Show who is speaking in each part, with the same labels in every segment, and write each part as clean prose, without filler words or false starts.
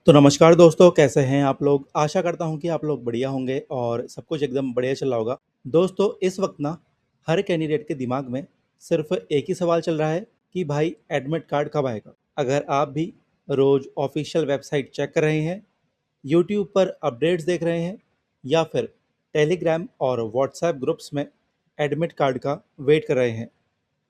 Speaker 1: तो नमस्कार दोस्तों, कैसे हैं आप लोग? आशा करता हूँ कि आप लोग बढ़िया होंगे और सब कुछ एकदम बढ़िया चल रहा होगा। दोस्तों, इस वक़्त ना हर कैंडिडेट के दिमाग में सिर्फ़ एक ही सवाल चल रहा है कि भाई एडमिट कार्ड कब आएगा? अगर आप भी रोज़ ऑफ़िशियल वेबसाइट चेक कर रहे हैं, यूट्यूब पर अपडेट्स देख रहे हैं या फिर टेलीग्राम और व्हाट्सएप ग्रुप्स में एडमिट कार्ड का वेट कर रहे हैं,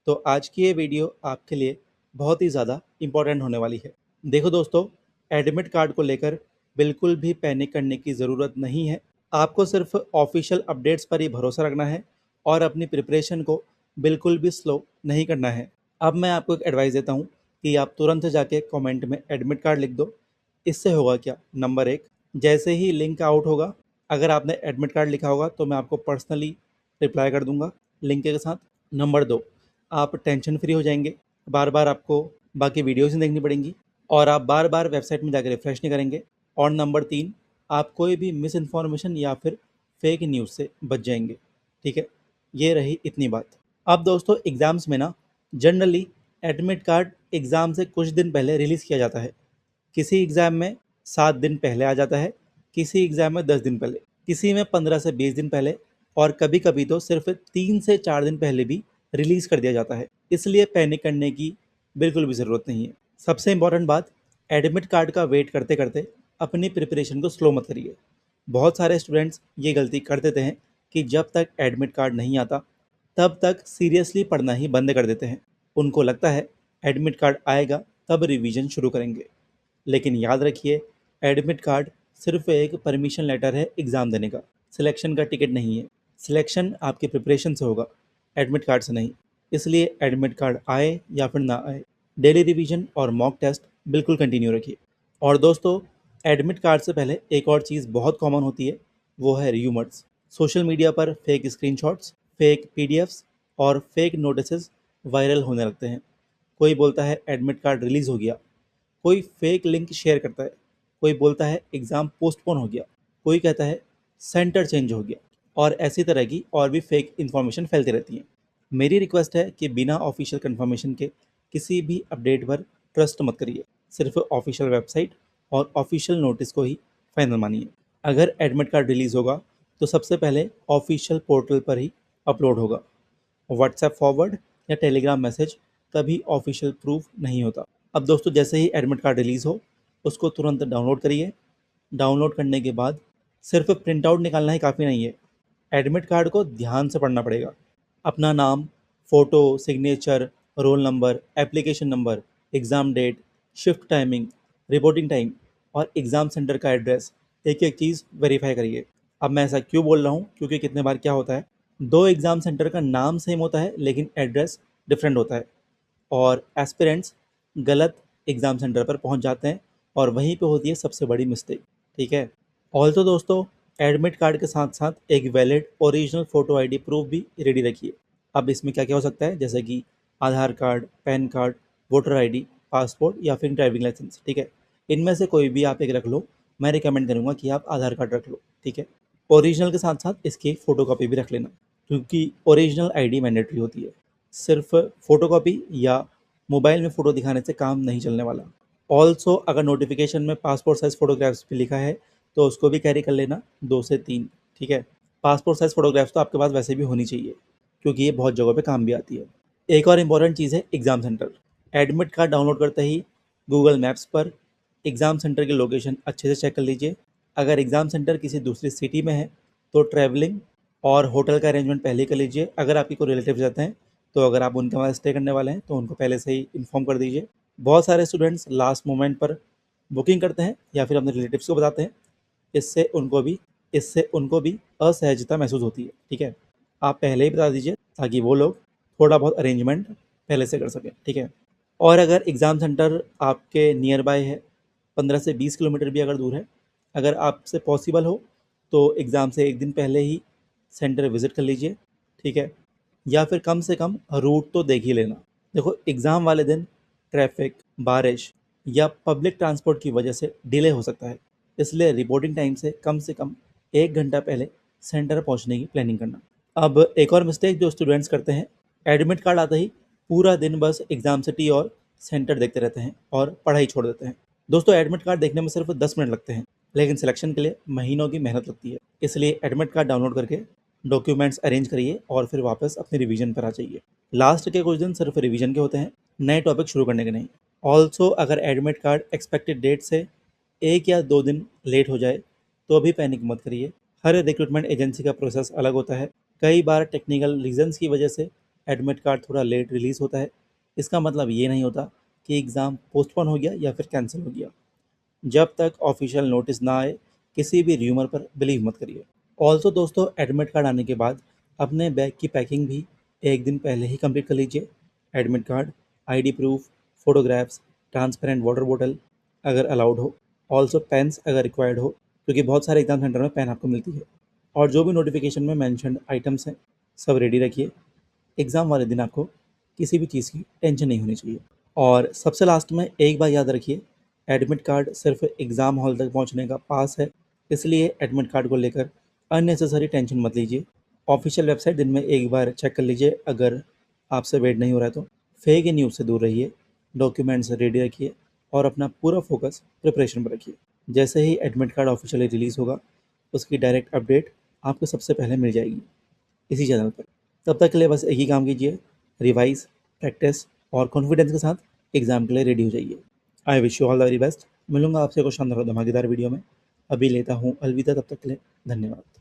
Speaker 1: तो आज की ये वीडियो आपके लिए बहुत ही ज़्यादा इम्पोर्टेंट होने वाली है। देखो दोस्तों, एडमिट कार्ड को लेकर बिल्कुल भी पैनिक करने की ज़रूरत नहीं है। आपको सिर्फ ऑफिशियल अपडेट्स पर ही भरोसा रखना है और अपनी प्रिपरेशन को बिल्कुल भी स्लो नहीं करना है। अब मैं आपको एक एडवाइस देता हूँ कि आप तुरंत जाके कमेंट में एडमिट कार्ड लिख दो। इससे होगा क्या, नंबर एक, जैसे ही लिंक आउट होगा, अगर आपने एडमिट कार्ड लिखा होगा तो मैं आपको पर्सनली रिप्लाई कर दूंगा लिंक के साथ। नंबर दो, आप टेंशन फ्री हो जाएंगे, बार बार आपको बाकी वीडियोज़ नहीं देखनी पड़ेंगी और आप बार बार वेबसाइट में जाकर रिफ्रेश नहीं करेंगे। और नंबर तीन, आप कोई भी मिस इन्फॉर्मेशन या फिर फेक न्यूज़ से बच जाएंगे। ठीक है, ये रही इतनी बात। अब दोस्तों, एग्ज़ाम्स में ना जनरली एडमिट कार्ड एग्ज़ाम से कुछ दिन पहले रिलीज़ किया जाता है। किसी एग्ज़ाम में 7 दिन पहले आ जाता है, किसी एग्ज़ाम में 10 दिन पहले, किसी में 15 से 20 दिन पहले और कभी-कभी तो सिर्फ़ 3 से 4 दिन पहले भी रिलीज़ कर दिया जाता है। इसलिए पैनिक करने की बिल्कुल भी ज़रूरत नहीं है। सबसे इम्पोर्टेंट बात, एडमिट कार्ड का वेट करते-करते अपनी प्रिपरेशन को स्लो मत करिए। बहुत सारे स्टूडेंट्स ये गलती कर देते हैं कि जब तक एडमिट कार्ड नहीं आता, तब तक सीरियसली पढ़ना ही बंद कर देते हैं। उनको लगता है एडमिट कार्ड आएगा तब रिवीजन शुरू करेंगे। लेकिन याद रखिए, एडमिट कार्ड सिर्फ एक परमिशन लेटर है एग्ज़ाम देने का, सिलेक्शन का टिकट नहीं है। सिलेक्शन आपकी प्रिपरेशन से होगा, एडमिट कार्ड से नहीं। इसलिए एडमिट कार्ड आए या फिर ना आए, डेली रिवीजन और मॉक टेस्ट बिल्कुल कंटिन्यू रखिए। और दोस्तों, एडमिट कार्ड से पहले एक और चीज़ बहुत कॉमन होती है, वो है र्यूमर्स। सोशल मीडिया पर फेक स्क्रीनशॉट्स, फेक पीडीएफ्स और फेक नोटिसेस वायरल होने लगते हैं। कोई बोलता है एडमिट कार्ड रिलीज़ हो गया, कोई फेक लिंक शेयर करता है, कोई बोलता है एग्ज़ाम पोस्टपोन हो गया, कोई कहता है सेंटर चेंज हो गया और ऐसी तरह की और भी फेक इन्फॉर्मेशन फैलती रहती हैं। मेरी रिक्वेस्ट है कि बिना ऑफिशियल कंफर्मेशन के किसी भी अपडेट पर ट्रस्ट मत करिए। सिर्फ ऑफिशियल वेबसाइट और ऑफिशियल नोटिस को ही फाइनल मानिए। अगर एडमिट कार्ड रिलीज़ होगा तो सबसे पहले ऑफिशियल पोर्टल पर ही अपलोड होगा। व्हाट्सएप फॉरवर्ड या टेलीग्राम मैसेज कभी ऑफिशियल प्रूफ नहीं होता। अब दोस्तों, जैसे ही एडमिट कार्ड रिलीज़ हो, उसको तुरंत डाउनलोड करिए। डाउनलोड करने के बाद सिर्फ प्रिंट आउट निकालना ही काफ़ी नहीं है, एडमिट कार्ड को ध्यान से पढ़ना पड़ेगा। अपना नाम, photo, signature, roll number, application number, exam date, shift timing, reporting time और एग्ज़ाम सेंटर का एड्रेस, एक एक चीज़ वेरीफाई करिए। अब मैं ऐसा क्यों बोल रहा हूँ, क्योंकि कितने बार क्या होता है, दो एग्ज़ाम सेंटर का नाम सेम होता है लेकिन एड्रेस डिफरेंट होता है और एस्पिरेंट्स गलत एग्ज़ाम सेंटर पर पहुंच जाते हैं और वहीं पे होती है सबसे बड़ी मिस्टेक। ठीक है। ऑल्सो दोस्तों, एडमिट कार्ड के साथ साथ एक valid original photo ID proof भी रेडी रखिए। अब इसमें क्या क्या हो सकता है, जैसे कि Aadhaar card, PAN card, voter ID, passport या फिर ड्राइविंग लाइसेंस। ठीक है, इनमें से कोई भी आप एक रख लो। मैं रिकमेंड करूँगा कि आप आधार कार्ड रख लो। ठीक है, ओरिजिनल के साथ साथ इसकी फ़ोटो कॉपी भी रख लेना, क्योंकि ओरिजिनल आईडी मैंडेटरी होती है। सिर्फ फ़ोटोकॉपी या मोबाइल में फ़ोटो दिखाने से काम नहीं चलने वाला। ऑल्सो अगर नोटिफिकेशन में पासपोर्ट साइज़ फ़ोटोग्राफ्स भी लिखा है तो उसको भी कैरी कर लेना, 2 से 3। ठीक है, पासपोर्ट साइज़ फ़ोटोग्राफ्स तो आपके पास वैसे भी होनी चाहिए, क्योंकि ये बहुत जगहों पे काम भी आती है। एक और इम्पॉर्टेंट चीज़ है exam centre. Admit card download करते ही गूगल मैप्स पर एग्ज़ाम सेंटर की लोकेशन अच्छे से चेक कर लीजिए। अगर एग्ज़ाम सेंटर किसी दूसरी सिटी में है तो ट्रैवलिंग और होटल का अरेंजमेंट पहले ही कर लीजिए। अगर आपके कोई रिलेटिव्स रहते हैं तो अगर आप उनके वहाँ स्टे करने वाले हैं तो उनको पहले से ही इन्फॉर्म कर दीजिए। बहुत सारे स्टूडेंट्स लास्ट मोमेंट पर बुकिंग करते हैं या फिर अपने रिलेटिव्स को बताते हैं। इससे उनको भी इससे उनको भी असहजता महसूस होती है। ठीक है, आप पहले ही बता दीजिए ताकि वो लोग थोड़ा बहुत अरेंजमेंट पहले से कर सकें। ठीक है, और अगर एग्ज़ाम सेंटर आपके नियर बाय है, 15 से 20 किलोमीटर भी अगर दूर है, अगर आपसे पॉसिबल हो तो एग्ज़ाम से एक दिन पहले ही सेंटर विज़िट कर लीजिए। ठीक है, या फिर कम से कम रूट तो देख ही लेना। देखो, एग्ज़ाम वाले दिन ट्रैफिक, बारिश या पब्लिक ट्रांसपोर्ट की वजह से डिले हो सकता है, इसलिए रिपोर्टिंग टाइम से कम 1 घंटा पहले सेंटर पहुंचने की प्लानिंग करना। अब एक और मिस्टेक जो स्टूडेंट्स करते हैं, एडमिट कार्ड आते ही पूरा दिन बस एग्ज़ाम सिटी और सेंटर देखते रहते हैं और पढ़ाई छोड़ देते हैं। दोस्तों एडमिट कार्ड देखने में सिर्फ 10 मिनट लगते हैं, लेकिन सिलेक्शन के लिए महीनों की मेहनत लगती है। इसलिए एडमिट कार्ड डाउनलोड करके डॉक्यूमेंट्स अरेंज करिए और फिर वापस अपने रिवीजन पर आ जाइए। लास्ट के कुछ दिन सिर्फ रिवीजन के होते हैं, नए टॉपिक शुरू करने के नहीं। ऑल्सो अगर एडमिट कार्ड एक्सपेक्टेड डेट से 1 या 2 दिन लेट हो जाए तो अभी पैनिक मत करिए। हर रिक्रूटमेंट एजेंसी का प्रोसेस अलग होता है। कई बार टेक्निकल रीजंस की वजह से एडमिट कार्ड थोड़ा लेट रिलीज़ होता है। इसका मतलब ये नहीं होता कि एग्ज़ाम पोस्टपोन हो गया या फिर कैंसिल हो गया। जब तक ऑफिशियल नोटिस ना आए किसी भी र्यूमर पर बिलीव मत करिए। ऑल्सो दोस्तों एडमिट कार्ड आने के बाद अपने बैग की पैकिंग भी एक दिन पहले ही कंप्लीट कर लीजिए। Admit card, ID proof, photographs, transparent water बोतल अगर अलाउड हो, ऑल्सो पेन्स अगर रिक्वायर्ड हो, क्योंकि बहुत सारे एग्जाम सेंटर में पेन आपको मिलती है। और जो भी नोटिफिकेशन में मैंशनड आइटम्स हैं सब रेडी रखिए। एग्ज़ाम वाले दिन आपको किसी भी चीज़ की टेंशन नहीं होनी चाहिए। और सबसे लास्ट में एक बार याद रखिए, एडमिट कार्ड सिर्फ एग्ज़ाम हॉल तक पहुंचने का पास है। इसलिए एडमिट कार्ड को लेकर अननेसेसरी टेंशन मत लीजिए। ऑफिशियल वेबसाइट दिन में एक बार चेक कर लीजिए। अगर आपसे वेट नहीं हो रहा है तो फेक न्यूज़ से दूर रहिए, डॉक्यूमेंट्स रेडी रखिए और अपना पूरा फोकस प्रिपरेशन पर रखिए। जैसे ही एडमिट कार्ड ऑफिशियली रिलीज़ होगा उसकी डायरेक्ट अपडेट आपको सबसे पहले मिल जाएगी इसी चैनल पर। तब तक के लिए बस एक ही काम कीजिए, रिवाइज, प्रैक्टिस और कॉन्फिडेंस के साथ एग्ज़ाम के लिए रेडी हो जाइए। I wish you all the very best. मिलूंगा आपसे कुछ शानदार और धमाकेदार वीडियो में। अभी लेता हूँ अलविदा, तब तक के लिए धन्यवाद।